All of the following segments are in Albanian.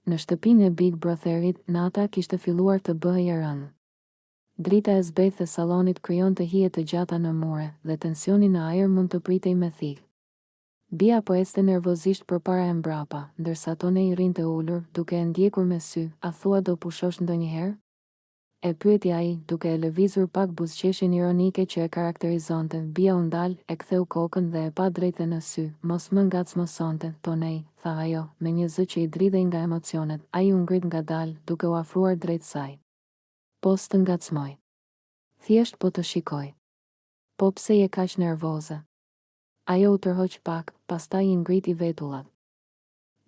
Në shtëpinë e Big Brotherit, nata kishte filluar të bëhej e rënë. Drita e zbethë e sallonit krijonte hije të gjata në mure, dhe tensioni në ajër mund të pritej me thikë. Bia po ecte nervozisht përpara e mbrapa, ndërsa Tonej rinte ulur, duke e ndjekur me sy. A thua do pushosh ndonjëherë? E pyeti ai, duke e lëvizur pak buzëqeshjen ironike që e karakterizonte. Bia u ndal, e ktheu kokën dhe e pa drejtë në sy. Mos më ngacmosonte, Tonej, tha ajo, me një zë që i dridhej nga emocionet. Ai u ngrit ngadalë, duke u afruar drejt saj. Po s'të ngacmoj. Thjesht po të shikoj. Po pse je kaq nervoze? Ajo u tërhoq pak, pastaj i ngriti vetullat.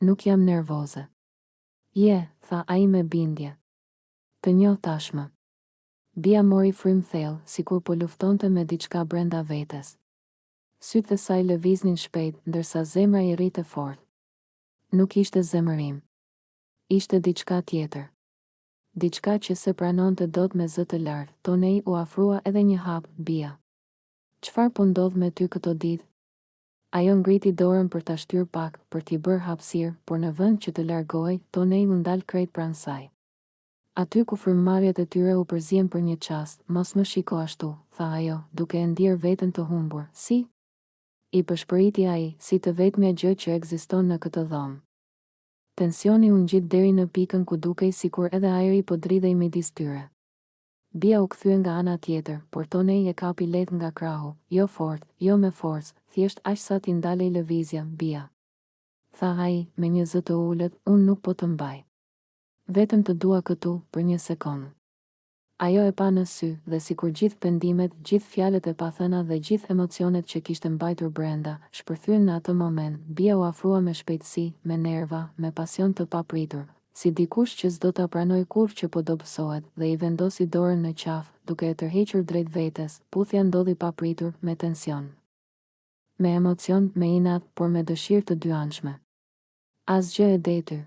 Nuk jam nervoze. Je, tha ai me bindje. Të njoh tashmë. Bia mori frym thellë, sikur po luftonte me diçka brenda vetes. Sytë e saj lëviznin shpejt, ndërsa zemra i rrite fort. Nuk ishte zemërim. Ishte diçka tjetër. Diçka që se pranonte dot me zë të lartë. Tonej u afrua edhe një hap. Bia. Çfarë po ndodh me ty këto ditë? Ajo ngriti dorën për ta shtyr pak, për t'i bërë hapësirë, por në vend që të largohej, Tonej u ndal krejt pranë saj. Aty ku frymëmarrjet e tyre u përzien për një çast, mos më shiko ashtu, tha ajo, duke e ndier veten të humbur. Si? I pëshpëriti ai, si të vetmja gjë që ekziston në këtë dhomë. Tensioni u ngjit deri në pikën ku dukej sikur edhe ajri po dridhej midis tyre. Bia u kthye nga ana tjetër, por Tonej e kapi lehtë nga krahu, jo fort, jo me forcë, thjesht aq sa t'i ndalej lëvizja. Bia, tha ai, me një zë të ulët, unë nuk po të mbaj. Vetëm të dua këtu, për një sekondë. Ajo e pa në sy, dhe sikur gjithë pendimet, gjithë fjalët e pathëna dhe gjithë emocionet që kishte mbajtur brenda, shpërthyen në atë moment. Bia u afrua me shpejtësi, me nerva, me pasion të papritur, si dikush që s'do ta pranoj kurrë që po dobësohet, dhe i vendosi dorën në qafë, duke e tërhequr drejt vetes. Puthja ndodhi papritur, me tension. Me emocion, me inat, por me dëshirë të dyanshme. Asgjë e detyr.